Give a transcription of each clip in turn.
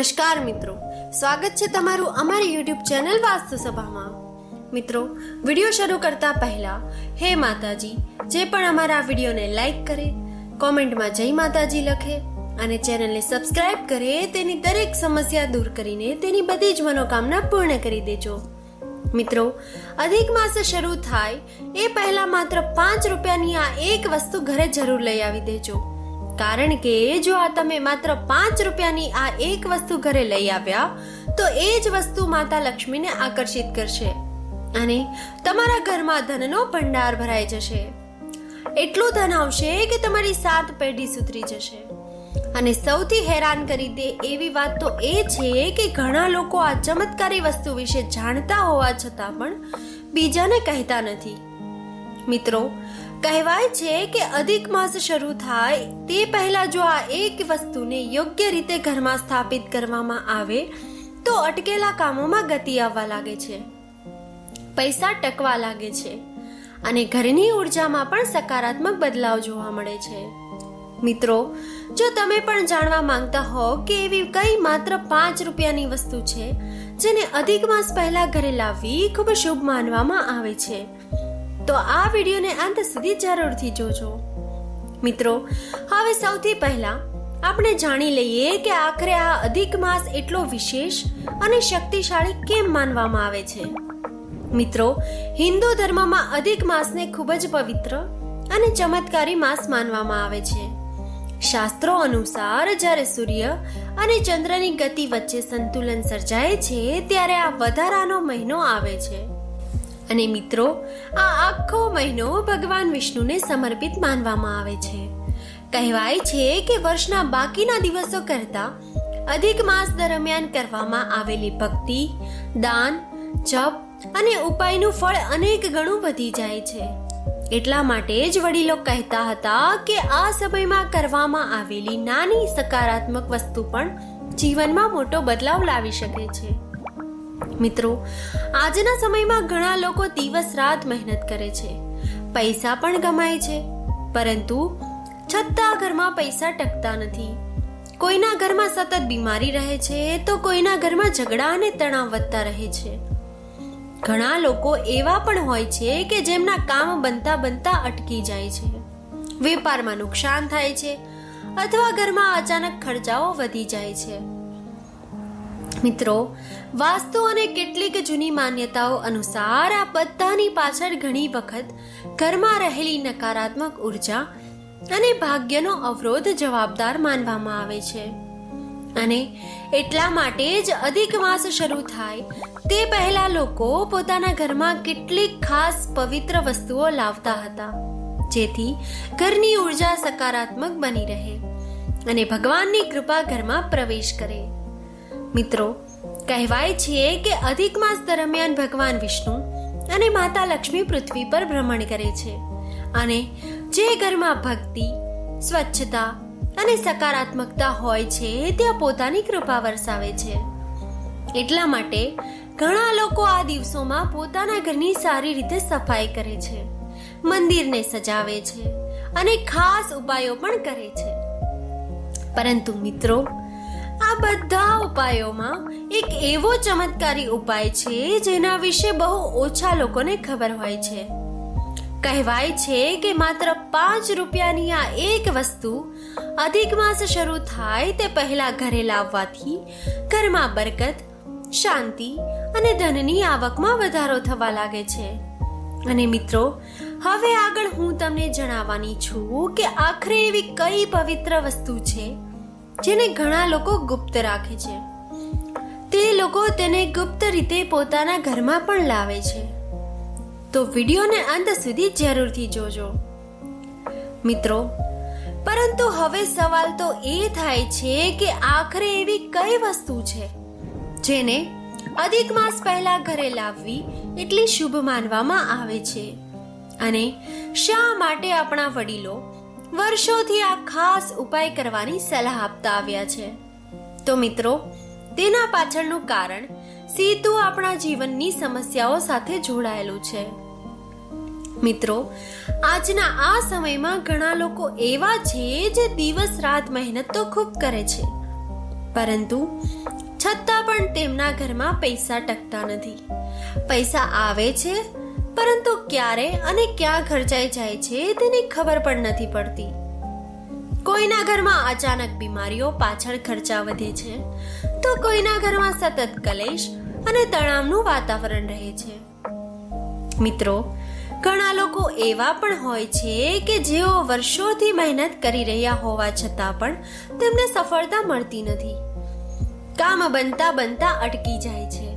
નમસ્કાર મિત્રો, સ્વાગત છે તમારું અમારી યુટ્યુબ ચેનલ વાસ્તુ સભામાં. મિત્રો, વિડીયો શરૂ કરતા પહેલા હે માતાજી, જે પણ અમારા વિડીયોને લાઈક કરે, કોમેન્ટમાં જય માતાજી લખે અને ચેનલને સબસ્ક્રાઇબ કરે, તેની દરેક સમસ્યા દૂર કરીને તેની બધી જ મનોકામના પૂર્ણ કરી દેજો. મિત્રો, અધિક માસ શરૂ થાય એ પહેલા માત્ર 5 રૂપિયાની આ એક વસ્તુ ઘરે જરૂર લઈ આવી દેજો. કારણ કે જો આ તમે માત્ર 5 રૂપિયાની આ એક વસ્તુ ઘરે લઈ આવ્યા તો એ જ વસ્તુ માતા લક્ષ્મીને આકર્ષિત કરશે અને તમારા ઘરમાં ધનનો ભંડાર ભરાઈ જશે. એટલું ધન આવશે કે તમારી 7 પેઢી સુધરી જશે. અને સૌથી હેરાન કરી દે એવી વાત તો એ છે કે ઘણા લોકો આ ચમત્કારી વસ્તુ વિશે જાણતા હોવા છતાં પણ બીજાને કહેતા નથી. મિત્રો, કહેવાય છે કે અધિક માસ શરૂ થાય તે પહેલા જો આ એક વસ્તુને યોગ્ય રીતે ઘરમાં સ્થાપિત કરવામાં આવે તો અટકેલા કામોમાં ગતિ આવવા લાગે છે, પૈસા ટકવા લાગે છે અને ઘરની ઉર્જામાં પણ સકારાત્મક બદલાવ જોવા મળે છે. મિત્રો, જો તમે પણ જાણવા માંગતા હો કે એવી કઈ માત્ર 5 રૂપિયાની વસ્તુ છે જેને અધિક માસ પહેલા ઘરે લાવવી ખૂબ શુભ માનવામાં આવે છે તો આ વિડીયોને અંત સુધી જરૂરથી જોજો. મિત્રો, હવે સૌથી પહેલા આપણે જાણી લઈએ કે આખરે આ અધિક માસ એટલો વિશેષ અને શક્તિશાળી કેમ માનવામાં આવે છે. મિત્રો, હિન્દુ ધર્મમાં અધિક માસને ખૂબ જ પવિત્ર અને ચમત્કારી માસ માનવામાં આવે છે. શાસ્ત્રો અનુસાર જ્યારે સૂર્ય અને ચંદ્રની ગતિ વચ્ચે સંતુલન સર્જાય છે ત્યારે આ વધારાનો મહિનો આવે છે. અને મિત્રો, આ આખો મહિનો ભગવાન વિષ્ણુને સમર્પિત માનવામાં આવે છે. કહેવાય છે કે વર્ષના બાકીના દિવસો કરતા અધિક માસ દરમિયાન કરવામાં આવેલી ભક્તિ, દાન, જપ અને ઉપાયનું ફળ અનેક ગણું વધી જાય છે. એટલા માટે જ વડીલો કહેતા હતા કે આ સમયમાં કરવામાં આવેલી નાની સકારાત્મક વસ્તુ પણ જીવનમાં મોટો બદલાવ લાવી શકે છે. મિત્રો, આજના સમયમાં ઘણા લોકો દિવસ રાત મહેનત કરે છે, પૈસા પણ કમાય છે, પરંતુ છતાં ઘરમાં પૈસા ટકતા નથી. કોઈના ઘરમાં સતત બીમારી રહે છે તો કોઈના ઘરમાં ઝઘડા અને તણાવ વધતા રહે છે. ઘણા લોકો એવા પણ હોય છે કે જેમના કામ બનતા બનતા અટકી જાય છે, વેપારમાં નુકસાન થાય છે અથવા ઘરમાં અચાનક ખર્ચાઓ વધી જાય છે. મિત્રો, વાસ્તુ અને કેટલીક જૂની માન્યતાઓ અનુસાર આ બધાની પાછળ ઘણી વખત ઘરમાં રહેલી નકારાત્મક ઉર્જા અને ભાગ્યનો અવરોધ જવાબદાર માનવામાં આવે છે. અને એટલા માટે જ અધિક માસ શરૂ થાય તે પહેલા લોકો પોતાના ઘરમાં કેટલીક ખાસ પવિત્ર વસ્તુઓ લાવતા હતા જેથી ઘરની ઉર્જા સકારાત્મક બની રહે અને ભગવાનની કૃપા ઘરમાં પ્રવેશ કરે. મિત્રો, કહેવાય છે કે અધિક માસ દરમિયાન ભગવાન વિષ્ણુ અને માતા લક્ષ્મી પૃથ્વી પર ભ્રમણ કરે છે અને જે ઘરમાં ભક્તિ, સ્વચ્છતા અને સકારાત્મકતા હોય છે ત્યાં પોતાની કૃપા વરસાવે છે. એટલા માટે ઘણા લોકો આ દિવસોમાં પોતાના ઘરની સારી રીતે સફાઈ કરે છે, મંદિરને સજાવે છે અને ખાસ ઉપાયો પણ કરે છે. પરંતુ મિત્રો, આ બધા ઉપાયોમાં એક એવો ચમત્કારી ઉપાય છે જેના વિશે બહુ ઓછા લોકોને ખબર હોય છે. કહેવાય છે કે માત્ર 5 રૂપિયાની આ એક વસ્તુ અધિક માસ શરૂ થાય તે પહેલા ઘરે લાવવાથી ઘરમાં બરકત, શાંતિ અને ધનની આવકમાં વધારો થવા લાગે છે. અને મિત્રો, હવે આગળ હું તમને જણાવવાની છું કે આખરે એવી કઈ પવિત્ર વસ્તુ છે જેને ઘણા લોકો ગુપ્ત રાખે છે. તે લોકો તેને ગુપ્ત રીતે પોતાના ઘરમાં પણ લાવે છે. તો વિડીયોને અંત સુધી જરૂરથી જોજો. મિત્રો, પરંતુ હવે સવાલ તો એ થાય છે કે આખરે એવી કઈ વસ્તુ છે જેને અધિક માસ પહેલા ઘરે લાવવી એટલી શુભ માનવામાં આવે છે અને શા માટે આપણા વડીલો વર્ષોથી આ ખાસ ઉપાય કરવાની સલાહ આપતા આવ્યા છે. તો મિત્રો, તેના પાછળનું કારણ સીધું આપણા જીવનની સમસ્યાઓ સાથે જોડાયેલું છે. મિત્રો, આજના આ સમયમાં ઘણા લોકો એવા છે જે દિવસ રાત મહેનત તો ખૂબ કરે છે પરંતુ છતાં પણ તેમના ઘરમાં પૈસા ટકતા નથી. પૈસા આવે છે, પરંતુ ક્યારે અને ક્યાં ખર્ચાઈ જાય છે તેની ખબર પણ નથી પડતી. કોઈના ઘરમાં અચાનક બીમારીઓ પાછળ ખર્ચા વધે છે, તો કોઈના ઘરમાં સતત કલેશ અને તણાવનું વાતાવરણ રહે છે. મિત્રો, ઘણા લોકો એવા પણ હોય છે કે જેઓ વર્ષોથી મહેનત કરી રહ્યા હોવા છતાં પણ તેમને સફળતા મળતી નથી. કામ બનતા બનતા અટકી જાય છે,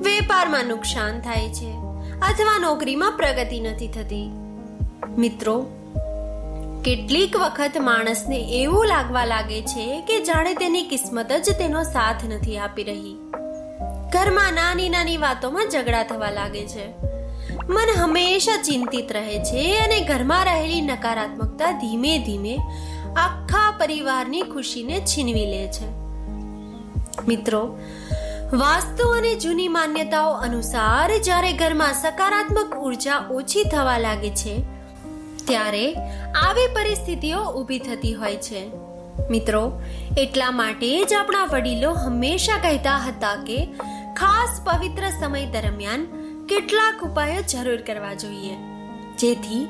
વેપારમાં નુકસાન થાય છે અથવા નોકરીમાં પ્રગતિ નથી થતી. મિત્રો, કેટલીક વખત માણસને એવું લાગવા લાગે છે કે જાણે તેની કિસ્મત જ તેનો સાથ નથી આપી રહી. ઘરમાં નાની નાની વાતોમાં ઝઘડા થવા લાગે છે, મન હંમેશા ચિંતિત રહે છે અને ઘરમાં રહેલી નકારાત્મકતા ધીમે ધીમે આખા પરિવારની ખુશીને છીનવી લે છે. મિત્રો, વાસ્તુ અને જૂની માન્યતાઓ અનુસાર જ્યારે ઘરમાં સકારાત્મક ઉર્જા ઓછી થવા લાગે છે ત્યારે આવી પરિસ્થિતિઓ ઊભી થતી હોય છે. મિત્રો, એટલા માટે જ આપણા વડીલો હંમેશા કહેતા હતા કે ખાસ પવિત્ર સમય દરમિયાન કેટલાક ઉપાયો જરૂર કરવા જોઈએ, જેથી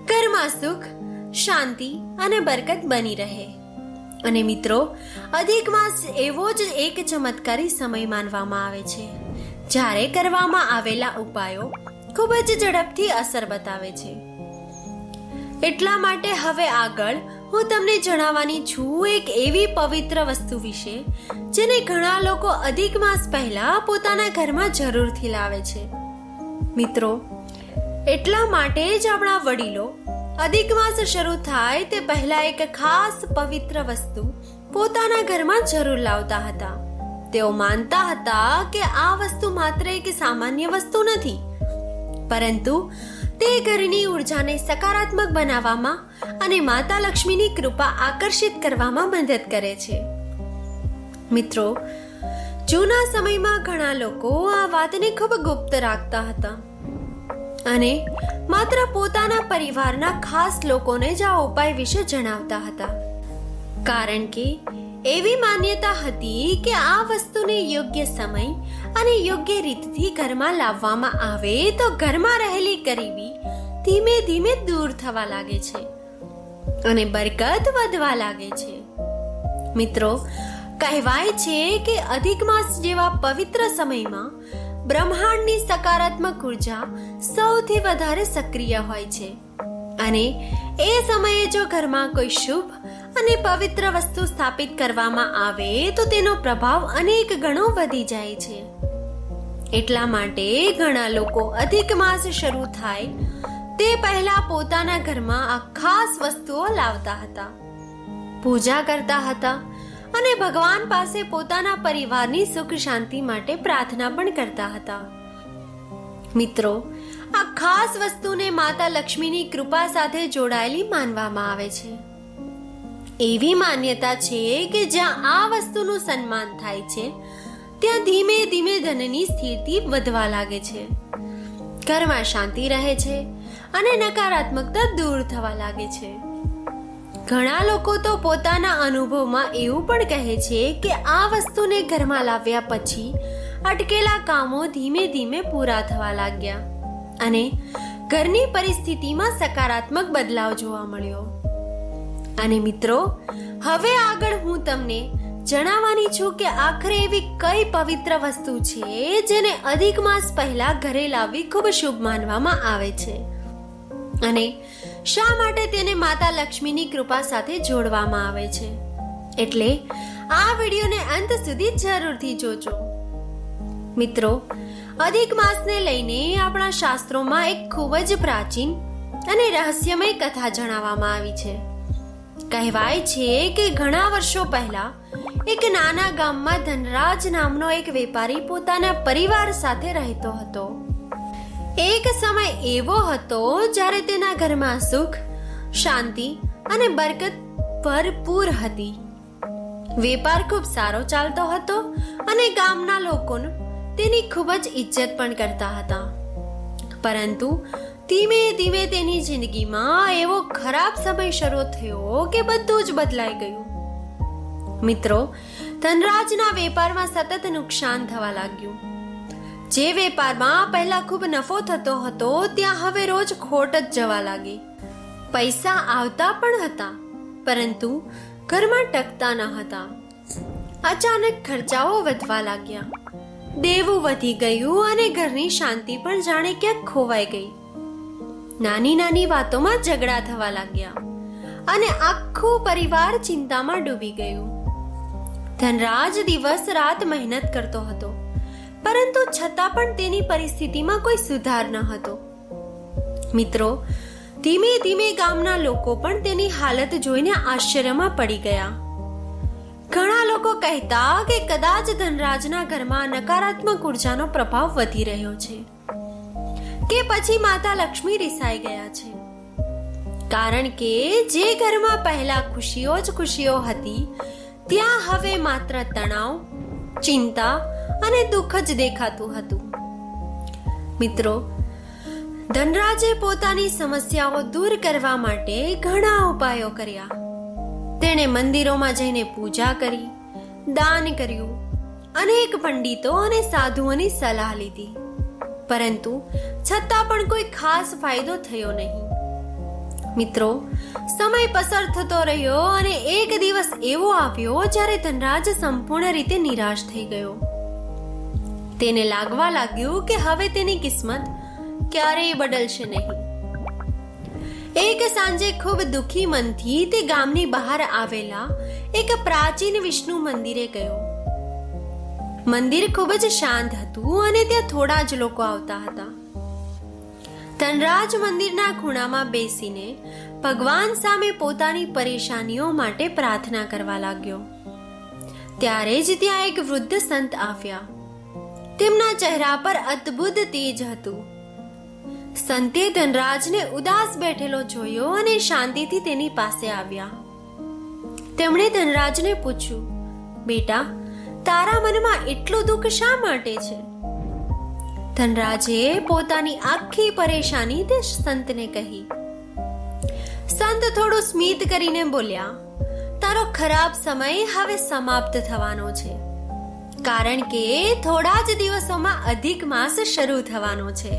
ઘરમાં સુખ, શાંતિ અને બરકત બની રહે. અને મિત્રો, અધિક માસ એવો જ એક ચમત્કારી સમય માનવામાં આવે છે જ્યારે કરવામાં આવેલા ઉપાયો ખૂબ જ ઝડપથી અસર બતાવે છે. એટલા માટે હવે આગળ હું તમને જણાવવાની છું એક એવી પવિત્ર વસ્તુ વિશે જેને ઘણા લોકો અધિક માસ પહેલા પોતાના ઘરમાં જરૂરથી લાવે છે. મિત્રો, એટલા માટે જ આપણા વડીલો અધિક માસ શરૂ થાય તે પહેલા એક ખાસ પવિત્ર વસ્તુ પોતાના ઘરમાં જરૂર લાવતા હતા. તેઓ માનતા હતા કે આ વસ્તુ માત્ર એક સામાન્ય વસ્તુ નથી, પરંતુ તે ઘરની ઉર્જાને સકારાત્મક બનાવવામાં અને માતા લક્ષ્મીની કૃપા આકર્ષિત કરવામાં મદદ કરે છે. મિત્રો, જૂના સમયમાં ઘણા લોકો આ વાતને ખૂબ ગુપ્ત રાખતા હતા અને માત્ર પોતાના પરિવારના ખાસ લોકોને જ આ ઉપાય વિશે જણાવતા હતા, કારણ કે એવી માન્યતા હતી કે આ વસ્તુને યોગ્ય સમય અને યોગ્ય રીતથી ઘરમાં લાવવામાં આવે તો ઘરમાં રહેલી ગરીબી ધીમે ધીમે દૂર થવા લાગે છે અને બરકત વધવા લાગે છે. મિત્રો, કહેવાય છે કે અધિક માસ જેવા પવિત્ર સમયમાં બ્રહ્માંડની સકારાત્મક ઉર્જા સૌથી વધારે સક્રિય હોય છે અને એ સમયે જો ઘરમાં કોઈ શુભ અને પવિત્ર વસ્તુ સ્થાપિત કરવામાં આવે તો તેનો પ્રભાવ અનેક ગણો વધી જાય છે. એટલા માટે ઘણા લોકો અધિક માસ શરૂ થાય તે પહેલા પોતાના ઘરમાં આ ખાસ વસ્તુઓ લાવતા હતા, પૂજા કરતા હતા અને ભગવાન પાસે પોતાના પરિવારની સુખ શાંતિ માટે પ્રાર્થના પણ કરતા હતા. મિત્રો, આ ખાસ વસ્તુને માતા લક્ષ્મીની કૃપા સાથે જોડાયેલી માનવામાં આવે છે. એવી માન્યતા છે કે જ્યાં આ વસ્તુનું સન્માન થાય છે ત્યાં ધીમે ધીમે ધનની સ્થિતિ વધવા લાગે છે, ઘરમાં શાંતિ રહે છે અને નકારાત્મકતા દૂર થવા લાગે છે. ઘણા લોકો તો પોતાના અનુભવમાં એવું પણ કહે છે કે આ વસ્તુને ઘરમાં લાવ્યા પછી અટકેલા કામો ધીમે ધીમે પૂરા થવા લાગ્યા અને ઘરની પરિસ્થિતિમાં સકારાત્મક બદલાવ જોવા મળ્યો. અને મિત્રો, હવે આગળ હું તમને જણાવવાની છું કે આખરે એવી કઈ પવિત્ર વસ્તુ છે જેને અધિક માસ પહેલા ઘરે લાવવી ખૂબ શુભ માનવામાં આવે છે અને શા માટે તેને માતા લક્ષ્મીની કૃપા સાથે જોડવામાં આવે છે. એટલે આ વિડીયોને અંત સુધી જરૂરથી જોજો. મિત્રો, અધિક માસને લઈને આપણા શાસ્ત્રોમાં એક ખૂબ જ પ્રાચીન અને રહસ્યમય કથા જણાવવામાં આવી છે. કહેવાય છે કે ઘણા વર્ષો પહેલા એક નાના ગામમાં ધનરાજ નામનો એક વેપારી પોતાના પરિવાર સાથે રહેતો હતો. એક સમય એવો હતો જ્યારે તેના ઘરમાં સુખ, શાંતિ અને બરકત ભરપૂર હતી. વેપાર ખૂબ સારો ચાલતો હતો અને ગામના લોકો તેની ખૂબ જ ઇજ્જત પણ કરતા હતા. પરંતુ ધીમે ધીમે તેની જિંદગીમાં એવો ખરાબ સમય શરૂ થયો કે બધું જ બદલાઈ ગયું. મિત્રો, ધનરાજના વેપારમાં સતત નુકસાન થવા લાગ્યું. જે વેપારમાં પહેલા ખૂબ નફો થતો હતો ત્યાં હવે રોજ ખોટ જ જવા લાગી. પૈસા આવતા પણ હતા પરંતુ ઘરમાં ટકતા ન હતા. અચાનક ખર્ચાઓ વધવા લાગ્યા. દેવું વધી ગયું અને ઘરની શાંતિ પણ જાણે ક્યાંક ખોવાઈ ગઈ. નાની નાની વાતોમાં ઝઘડા થવા લાગ્યા અને આખું પરિવાર ચિંતામાં ડૂબી ગયું. ધનરાજ દિવસ રાત મહેનત કરતો હતો પરંતુ છતાં પણ તેની પરિસ્થિતિમાં કોઈ સુધાર ન હતો. મિત્રો, ધીમે ધીમે ગામના લોકો પણ તેની હાલત જોઈને આશ્ચર્યમાં પડી ગયા. ઘણા લોકો કહેતા કે કદાચ ધનરાજના ઘરમાં નકારાત્મક ઉર્જાનો પ્રભાવ વધી રહ્યો છે કે પછી માતા લક્ષ્મી રિસાઈ ગયા છે. કારણ કે જે ઘરમાં પહેલા ખુશીઓ જ ખુશીઓ હતી ત્યાં હવે માત્ર તણાવ, ચિંતા અને દુઃખ જ દેખાતું હતું. મિત્રો, ધનરાજે પોતાની સમસ્યાઓ દૂર કરવા માટે ઘણા ઉપાયો કર્યા. તેણે મંદિરોમાં જઈને પૂજા કરી, દાન કર્યું, અનેક પંડિતો અને સાધુઓની સલાહ લીધી, પરંતુ છતાં પણ કોઈ ખાસ ફાયદો થયો નહીં. મિત્રો, સમય પસાર થતો રહ્યો અને એક દિવસ એવો આવ્યો જ્યારે ધનરાજ સંપૂર્ણ રીતે નિરાશ થઈ ગયો. તેને લાગવા લાગ્યું કે હવે તેની કિસ્મત ક્યારેય બદલશે નહીં. એક સાંજે ખૂબ દુઃખી મનથી તે ગામની બહાર આવેલા એક પ્રાચીન વિષ્ણુ મંદિરે ગયો. મંદિર ખૂબ જ શાંત હતું અને ત્યાં થોડા જ લોકો આવતા હતા. ધનરાજ મંદિરના ખૂણામાં બેસીને ભગવાન સામે પોતાની પરેશાનીઓ માટે પ્રાર્થના કરવા લાગ્યો. ત્યારે જ ત્યાં એક વૃદ્ધ સંત આવ્યા. તેમના ચહેરા પર અદ્ભુત તેજ હતું. સંતે ધનરાજને ઉદાસ બેઠેલો જોયો અને શાંતિથી તેની પાસે આવ્યા. તેમણે ધનરાજને પૂછ્યું, બેટા, તારા મનમાં એટલું દુઃખ શા માટે છે? ધનરાજે પોતાની આખી પરેશાની તે સંતને કહી. સંત થોડું સ્મિત કરીને બોલ્યા, તારો ખરાબ સમય હવે સમાપ્ત થવાનો છે, કારણ કે થોડા જ દિવસોમાં અધિક માસ શરૂ થવાનો છે.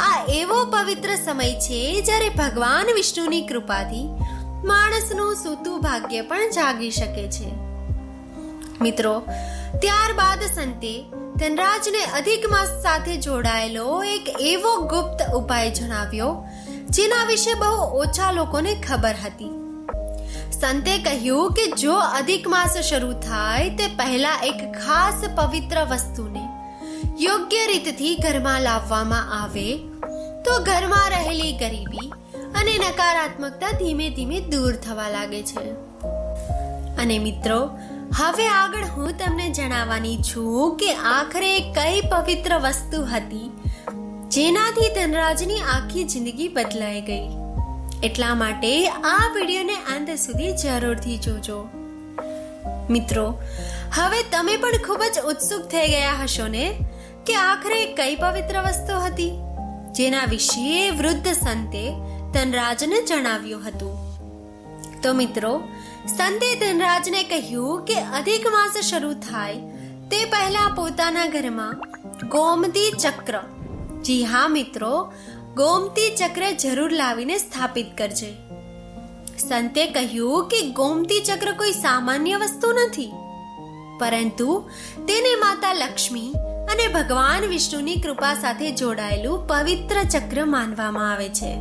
આ એવો પવિત્ર સમય છે જ્યારે ભગવાન વિષ્ણુની કૃપાથી માણસનું સૂતું ભાગ્ય પણ જાગી શકે છે. મિત્રો, ત્યારબાદ સંતે ધનરાજને અધિક માસ સાથે જોડાયેલો એક એવો ગુપ્ત ઉપાય જણાવ્યો જેના વિશે બહુ ઓછા લોકોને ખબર હતી. સંતે કહ્યું કે જો અધિક માસ શરૂ થાય તે પહેલા એક ખાસ પવિત્ર વસ્તુને યોગ્ય રીતથી ઘરમાં લાવવામાં આવે તો ઘરમાં રહેલી ગરીબી અને નકારાત્મકતા ધીમે ધીમે દૂર થવા લાગે છે. અને મિત્રો, હવે આગળ હું તમને જણાવવાની છું કે આખરે કઈ પવિત્ર વસ્તુ હતી જેનાથી ધનરાજની આખી જિંદગી બદલાઈ ગઈ. એટલા માટે આ વિડીયોને અંત સુધી જરૂરથી જોજો. મિત્રો, હવે તમે પણ ખૂબ જ ઉત્સુક થઈ ગયા હશો ને કે આખરે કઈ પવિત્ર વસ્તુ હતી જેના વિશે વૃદ્ધ સંતે ધનરાજને જણાવ્યું હતું. તો મિત્રો, સંતે ધનરાજને કહ્યું કે અધિક માસ શરૂ થાય તે પહેલા પોતાના ઘરમાં ગોમતી ચક્ર, જી હા મિત્રો, ગોમતી ચક્ર જરૂર લાવીને સ્થાપિત કરજે. સંતે કહ્યું કે ગોમતી ચક્ર કોઈ સામાન્ય વસ્તુ નથી, પરંતુ તેને માતા લક્ષ્મી અને ભગવાન વિષ્ણુની કૃપા સાથે જોડાયેલું પવિત્ર ચક્ર માનવામાં આવે છે.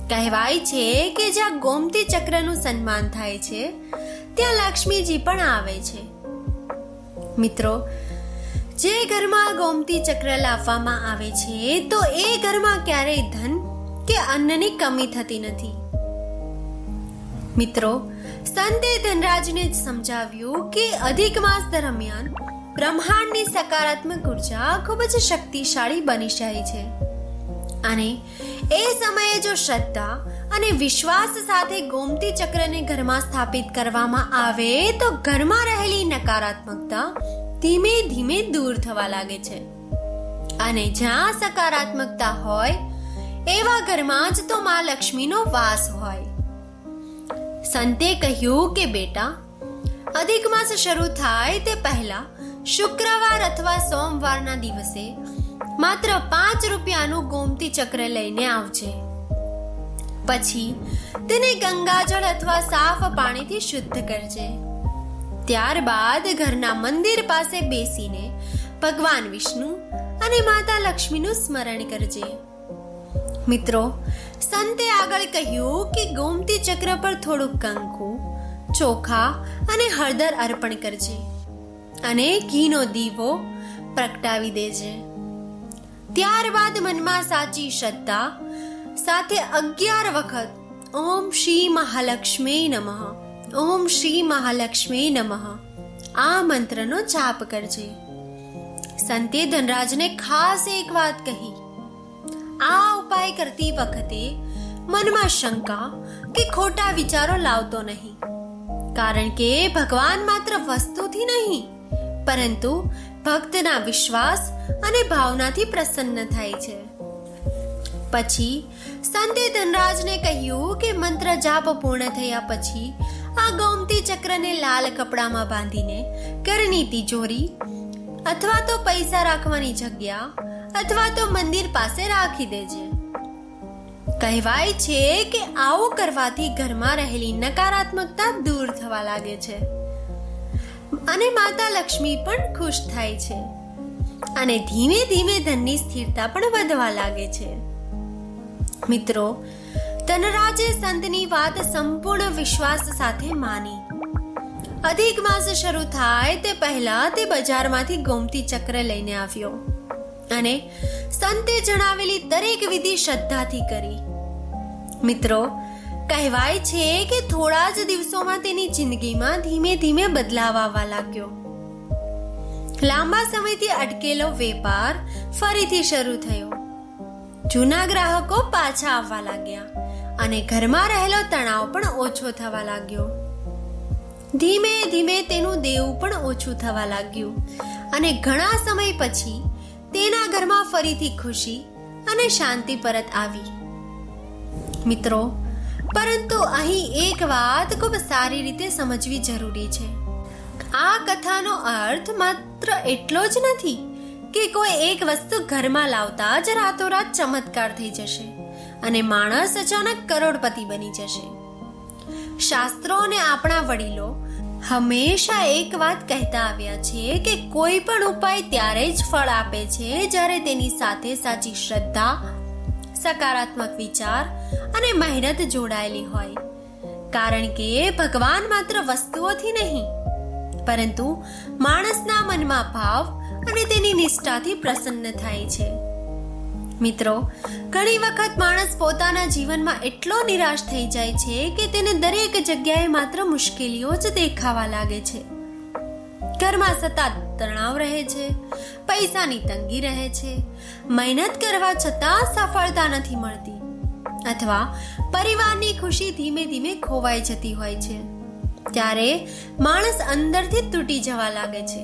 કહેવાય છે કે જ્યાં ગોમતી ચક્રનું સન્માન થાય છે ત્યાં લક્ષ્મીજી પણ આવે છે. મિત્રો, જે ઘરમાં ગોમતી ચક્ર લાવવામાં આવે છે તો એ ઘરમાં ક્યારેય ધન કે અન્નની કમી થતી નથી. મિત્રો, સંતે ધનરાજને સમજાવ્યું કે અધિક માસ દરમિયાન બ્રહ્માંડની સકારાત્મક ઉર્જા ખૂબ જ શક્તિશાળી બની જાય છે અને એ સમયે જો શ્રદ્ધા અને વિશ્વાસ સાથે ગોમતી ચક્રને ઘરમાં સ્થાપિત કરવામાં આવે તો ઘરમાં રહેલી નકારાત્મકતા ધીમે ધીમે દૂર થવા લાગે છે. અને જ્યાં સકારાત્મકતા હોય એવા ઘરમાં જ તો માં લક્ષ્મીનો વાસ હોય. સંતે કહ્યું કે બેટા, અધિક માસ શરૂ થાય તે પહેલા શુક્રવાર અથવા સોમવારના દિવસે માત્ર 5 રૂપિયાનું ગોમતી ચક્ર લઈને આવજે. પછી તેને ગંગાજળ અથવા સાફ પાણીથી શુદ્ધ કરજે. ત્યારબાદ ઘરના મંદિર પાસે બેસીને ભગવાન વિષ્ણુ અને માતા લક્ષ્મીનું સ્મરણ કરજે. મિત્રો, સંતે આગળ કહ્યું કે ગોમતી ચક્ર પર થોડું કંકુ, ચોખા અને હળદર અર્પણ કરજે અને ઘીનો દીવો પ્રગટાવી દેજે. ત્યારબાદ મનમાં સાચી શ્રદ્ધા સાથે 11 વખત ઓમ શ્રી મહાલક્ષ્મી નમઃ, ઓમ શ્રી મહાલક્ષ્મી નમઃ આ મંત્રનો જાપ કરજે. સંતે ધનરાજને ખાસ એક વાત કહી, આ ઉપાય કરતી વખતે મનમાં શંકા કે ખોટા વિચારો લાવતો નહીં, કારણ કે ભગવાન માત્ર વસ્તુથી નહીં પરંતુ ભક્તના વિશ્વાસ અને ભાવનાથી પ્રસન્ન થાય છે. પછી સંતે ધનરાજને કહ્યું કે મંત્ર જાપ પૂર્ણ થયા પછી આ ગોમતી ચક્રને લાલ કપડામાં બાંધીને ઘરની તિજોરી અથવા તો પૈસા રાખવાની જગ્યા અથવા તો મંદિર પાસે રાખી દેજે. કહેવાય છે કે આવું કરવાથી ઘરમાં રહેલી નકારાત્મકતા દૂર થવા લાગે છે અને માતા લક્ષ્મી પણ ખુશ થાય છે અને ધીમે ધીમે ધનની સ્થિરતા પણ વધવા લાગે છે. મિત્રો, ધનરાજે સંતની વાત સંપૂર્ણ વિશ્વાસ સાથે માની. અધિક માસ શરૂ થાય તે પહેલા તે બજારમાંથી ગોમતી ચક્ર લઈને આવ્યો અને સંતે જણાવેલી દરેક વિધિ શ્રદ્ધાથી કરી. મિત્રો, કહેવાય છે કે થોડા જ દિવસોમાં તેની જિંદગીમાં ધીમે ધીમે બદલાવ આવવા લાગ્યો. લાંબા સમયથી અટકેલો વેપાર ફરીથી શરૂ થયો. જૂના ગ્રાહકો પાછા આવવા લાગ્યા અને ઘરમાં રહેલો તણાવ પણ ઓછો થવા લાગ્યો. ધીમે ધીમે તેનું દેવું પણ ઓછું થવા લાગ્યું અને ઘણા સમય પછી તેના ઘરમાં ફરીથી ખુશી અને શાંતિ પરત આવી. મિત્રો, પરંતુ અહીં એક વાત ખૂબ સારી રીતે સમજવી જરૂરી છે. આ કથાનો અર્થ માત્ર એટલો જ નથી કે કોઈ એક વસ્તુ ઘરમાં લાવતા જ રાતોરાત ચમત્કાર થઈ જશે અને માણસ અચાનક કરોડપતિ બની જશે. શાસ્ત્રો અને આપણા વડીલો હંમેશા એક વાત કહેતા આવ્યા છે કે કોઈ પણ ઉપાય ત્યારે જ ફળ આપે છે જ્યારે તેની સાથે સાચી શ્રદ્ધા, સકારાત્મક વિચાર અને મહેનત જોડાયેલી હોય. કારણ કે ભગવાન માત્ર વસ્તુઓથી નહીં પરંતુ માણસના મનમાં ભાવ અને તેની નિષ્ઠાથી પ્રસન્ન થાય છે. મિત્રો, ઘણી વખત માણસ પોતાના જીવનમાં એટલો નિરાશ થઈ જાય છે કે તેને દરેક જગ્યાએ માત્ર મુશ્કેલીઓ જ દેખાવા લાગે છે. ઘરમાં સતત તણાવ રહે છે, પૈસાની તંગી રહે છે, મહેનત કરવા છતાં સફળતા નથી મળતી અથવા પરિવારની ખુશી ધીમે ધીમે ખોવાઈ જતી હોય છે. ત્યારે માણસ અંદરથી તૂટી જવા લાગે છે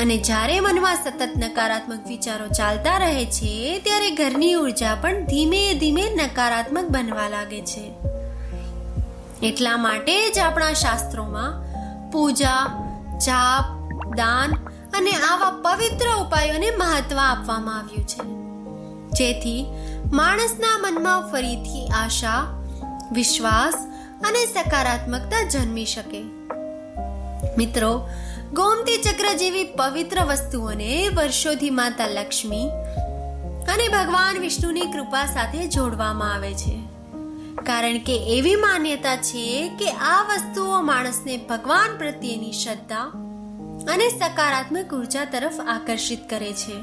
અને જ્યારે મનમાં સતત નકારાત્મક વિચારો ચાલતા રહે છે ત્યારે ઘરની ઉર્જા પણ ધીમે ધીમે નકારાત્મક બનવા લાગે છે. એટલા માટે જ આપણા શાસ્ત્રોમાં પૂજા, જાપ, દાન અને આવા પવિત્ર ઉપાયોને મહત્વ આપવામાં આવ્યું છે, જેથી માણસના મનમાં ફરીથી આશા, વિશ્વાસ અને સકારાત્મકતા જન્મી શકે. મિત્રો, ગોમતી ચક્ર જેવી પવિત્ર વસ્તુઓને વર્ષોથી માતા લક્ષ્મી અને ભગવાન વિષ્ણુની કૃપા સાથે જોડવામાં આવે છે, કારણ કે એવી માન્યતા છે કે આ વસ્તુઓ માણસને ભગવાન પ્રત્યેની શ્રદ્ધા અને સકારાત્મક ઉર્જા તરફ આકર્ષિત કરે છે.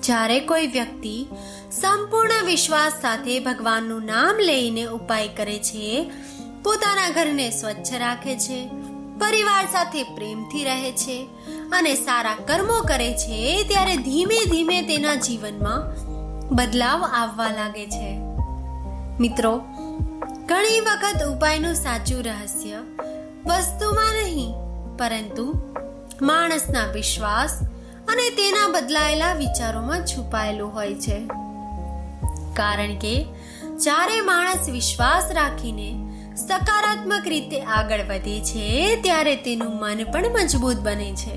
જ્યારે કોઈ વ્યક્તિ સંપૂર્ણ વિશ્વાસ સાથે ભગવાનનું નામ લઈને ઉપાય કરે છે, પોતાના ઘરને સ્વચ્છ રાખે છે, પરિવાર સાથે પ્રેમથી રહે છે અને સારા કર્મો કરે છે, ત્યારે ધીમે ધીમે તેના જીવનમાં બદલાવ આવવા લાગે છે. મિત્રો, ઘણી વખત ઉપાયનું સાચું રહસ્ય વસ્તુમાં નહીં પરંતુ માણસના વિશ્વાસ અને તેના બદલાયેલા વિચારોમાં છુપાયેલું હોય છે. કારણ કે જ્યારે માણસ વિશ્વાસ રાખીને સકારાત્મક રીતે આગળ વધે છે ત્યારે તેનું મન પણ મજબૂત બને છે,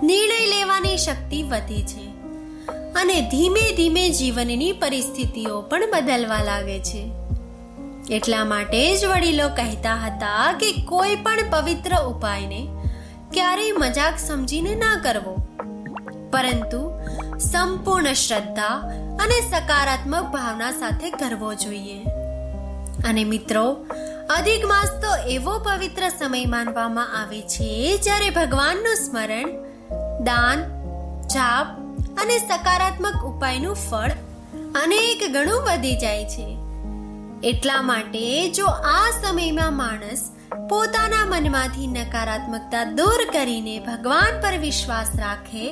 નિર્ણય લેવાની શક્તિ વધે છે અને ધીમે ધીમે જીવનની પરિસ્થિતિઓ પણ બદલવા લાગે છે. એટલા માટે જ વડીલો કહેતા હતા કે કોઈ પણ પવિત્ર ઉપાયને ક્યારેય મજાક સમજીને ના કરવો, પરંતુ સંપૂર્ણ શ્રદ્ધા અને સકારાત્મક ભાવના સાથે કરવો જોઈએ. અને મિત્રો, અધિક માસ તો એવો પવિત્ર સમય માનવામાં આવે છે જ્યારે ભગવાનનું સ્મરણ, દાન, જાપ અને સકારાત્મક ઉપાયનું ફળ અનેક ગણું વધી જાય છે. એટલા માટે જો આ સમયમાં માણસ પોતાના મનમાંથી નકારાત્મકતા દૂર કરીને ભગવાન પર વિશ્વાસ રાખે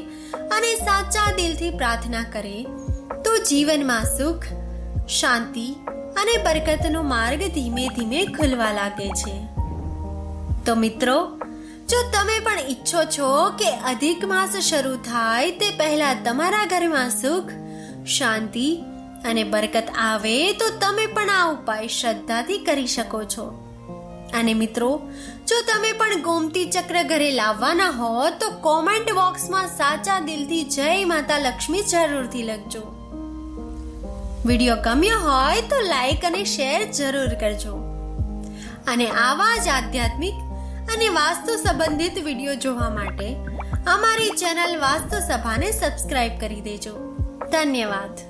અને સાચા દિલથી પ્રાર્થના કરે તો જીવનમાં સુખ, શાંતિ અને બરકતનો માર્ગ ધીમે ધીમે ખુલવા લાગે છે. તો મિત્રો, જો તમે પણ ઈચ્છો છો કે અધિક માસ શરૂ થાય તે પહેલા તમારા ઘરમાં સુખ, શાંતિ અને બરકત આવે તો તમે પણ આ ઉપાય શ્રદ્ધાથી કરી શકો છો. અને મિત્રો, જો તમે પણ ગોમતી ચક્ર ઘરે લાવવાના હો તો કોમેન્ટ બોક્સમાં સાચા દિલથી જય માતા લક્ષ્મી જરૂરથી લખજો. વિડીયો ગમ્યો હોય તો લાઈક અને શેર જરૂર કરજો. અને આવા જ આધ્યાત્મિક અને વાસ્તુ સંબંધિત વિડીયો જોવા માટે અમારી ચેનલ વાસ્તુ સભાને સબસ્ક્રાઇબ કરી દેજો. ધન્યવાદ.